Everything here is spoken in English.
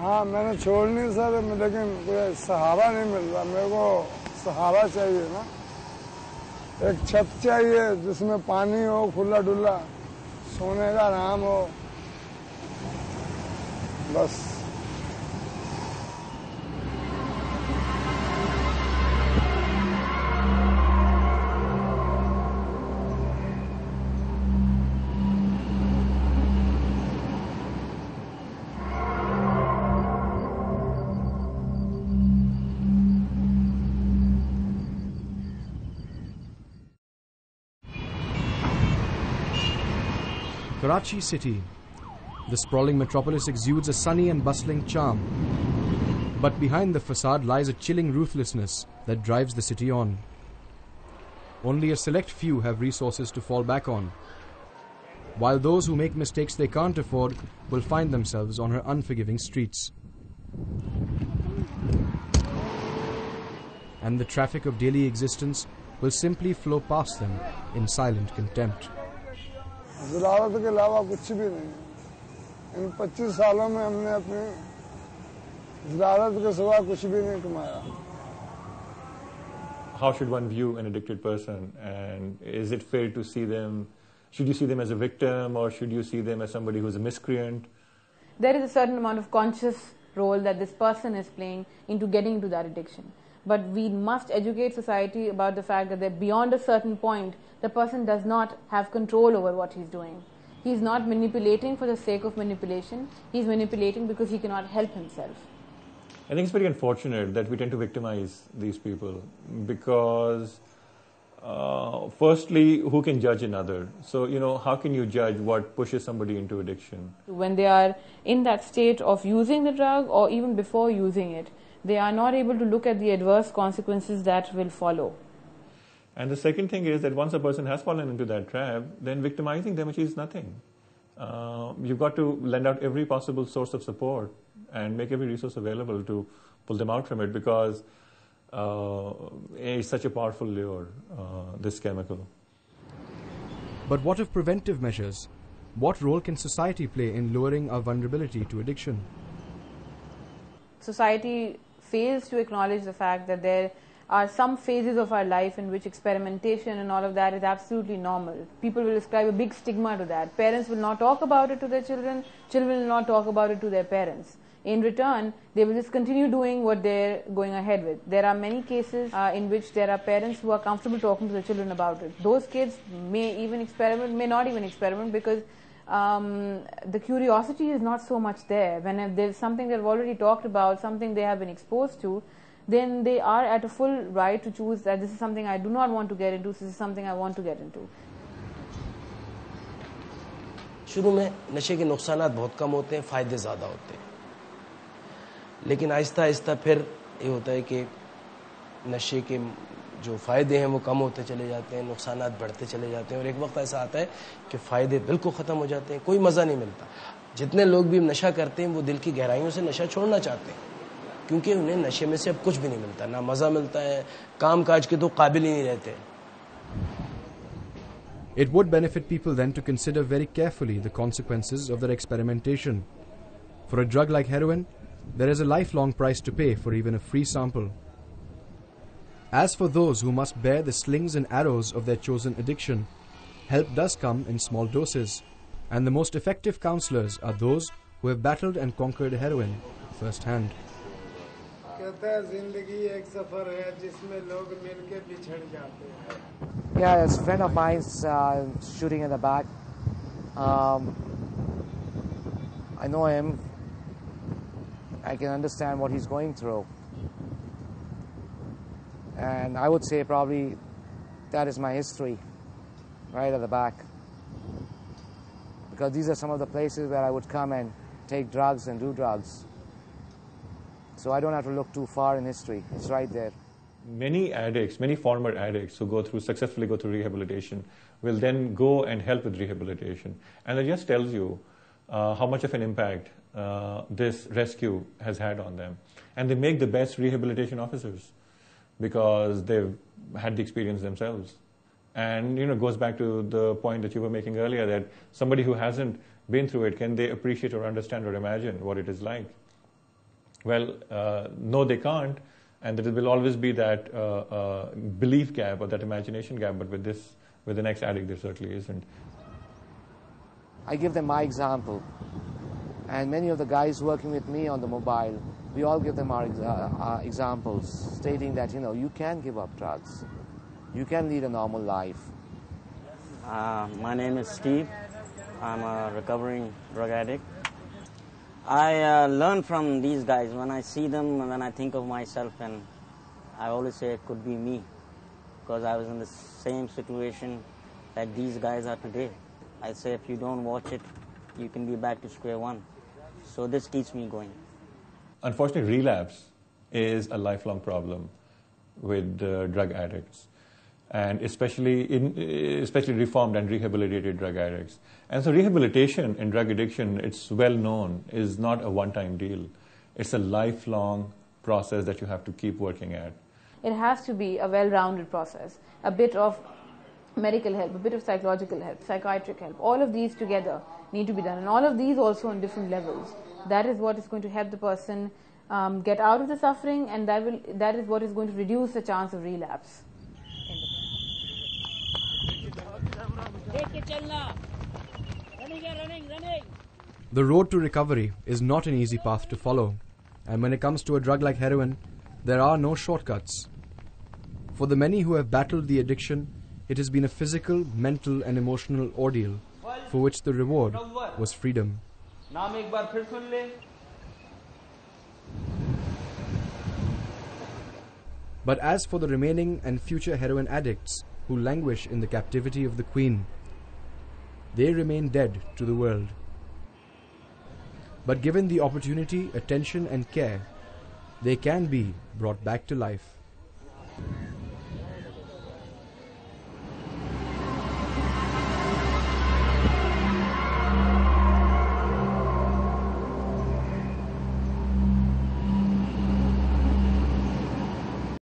हाँ मैंने छोड़ नहीं सर, लेकिन कोई सहारा नहीं मिल रहा। मेरे को सहारा चाहिए ना, एक छत चाहिए जिसमें पानी हो, खुला डुला, सोने का आराम हो, बस। Karachi city. The sprawling metropolis exudes a sunny and bustling charm. But behind the facade lies a chilling ruthlessness that drives the city on. Only a select few have resources to fall back on, while those who make mistakes they can't afford will find themselves on her unforgiving streets. And the traffic of daily existence will simply flow past them in silent contempt. ज़िलावत के अलावा कुछ भी नहीं। इन 25 सालों में हमने अपनी ज़िलावत के सिवा कुछ भी नहीं कमाया। How should one view an addicted person, and is it fair to see them? Should you see them as a victim, or should you see them as somebody who's a miscreant? There is a certain amount of conscious role that this person is playing into getting into that addiction. But we must educate society about the fact that beyond a certain point, the person does not have control over what he's doing. He's not manipulating for the sake of manipulation. He's manipulating because he cannot help himself. I think it's very unfortunate that we tend to victimize these people because, firstly, who can judge another? So, how can you judge what pushes somebody into addiction? When they are in that state of using the drug or even before using it, they are not able to look at the adverse consequences that will follow. And the second thing is that once a person has fallen into that trap, then victimizing them achieves nothing. You've got to lend out every possible source of support and make every resource available to pull them out from it, because it's such a powerful lure, this chemical. But what of preventive measures? What role can society play in lowering our vulnerability to addiction? Society fails to acknowledge the fact that there are some phases of our life in which experimentation and all of that is absolutely normal. People will ascribe a big stigma to that. Parents will not talk about it to their children. Children will not talk about it to their parents. In return, they will just continue doing what they're going ahead with. There are many cases in which there are parents who are comfortable talking to their children about it. Those kids may even experiment, may not even experiment, because the curiosity is not so much there. When there's something they've already talked about, something they have been exposed to, then they are at a full right to choose that this is something I do not want to get into, this is something I want to get into. शुरू में नशे के नुकसानात बहुत कम होते हैं, फ़ायदे ज़्यादा होते हैं, लेकिन आहिस्ता आहिस्ता फिर ये होता है कि नशे के जो फ़ायदे हैं वो कम होते चले जाते हैं, नुकसानात बढ़ते चले जाते हैं, और एक वक्त ऐसा आता है कि फ़ायदे बिल्कुल ख़त्म हो जाते हैं, कोई मज़ा नहीं मिलता। जितने लोग भी नशा करते हैं वो दिल की गहराइयों से नशा छोड़ना चाहते हैं, क्योंकि उन्हें नशे में से अब कुछ भी नहीं मिलता, ना मज़ा मिलता है, काम काज के तो काबिल ही नहीं रहते। It would benefit people then to consider very carefully the consequences of their experimentation. For a drug like heroin, there is a lifelong price to pay for even a free sample. As for those who must bear the slings and arrows of their chosen addiction, help does come in small doses, and the most effective counselors are those who have battled and conquered heroin firsthand. Yeah, there's a friend of mine's shooting in the back. I know him. I can understand what he's going through. And I would say probably that is my history, right at the back. Because these are some of the places where I would come and take drugs and do drugs. So I don't have to look too far in history. It's right there. Many addicts, many former addicts who successfully go through rehabilitation will then go and help with rehabilitation. And it just tells you how much of an impact this rescue has had on them. And they make the best rehabilitation officers because they've had the experience themselves. And it goes back to the point that you were making earlier, that somebody who hasn't been through it, can they appreciate or understand or imagine what it is like? Well, no, they can't, and there will always be that belief gap or that imagination gap. But with the next addict, there certainly isn't. I give them my example, and many of the guys working with me on the mobile, we all give them our examples, stating that, you can give up drugs, you can lead a normal life. My name is Steve. I'm a recovering drug addict. I learn from these guys. When I see them, when I think of myself, and I always say it could be me, because I was in the same situation that these guys are today. I say if you don't watch it, you can be back to square one. So this keeps me going. Unfortunately, relapse is a lifelong problem with drug addicts, and especially reformed and rehabilitated drug addicts. And so rehabilitation in drug addiction, it's well known, is not a one-time deal. It's a lifelong process that you have to keep working at. It has to be a well-rounded process, a bit of medical help, a bit of psychological help, psychiatric help. All of these together need to be done, and all of these also on different levels. That is what is going to help the person get out of the suffering, and that is what is going to reduce the chance of relapse. The road to recovery is not an easy path to follow, and when it comes to a drug like heroin, there are no shortcuts. For the many who have battled the addiction, it has been a physical, mental and emotional ordeal for which the reward was freedom. But as for the remaining and future heroin addicts who languish in the captivity of the Queen, they remain dead to the world. But given the opportunity, attention and care, they can be brought back to life.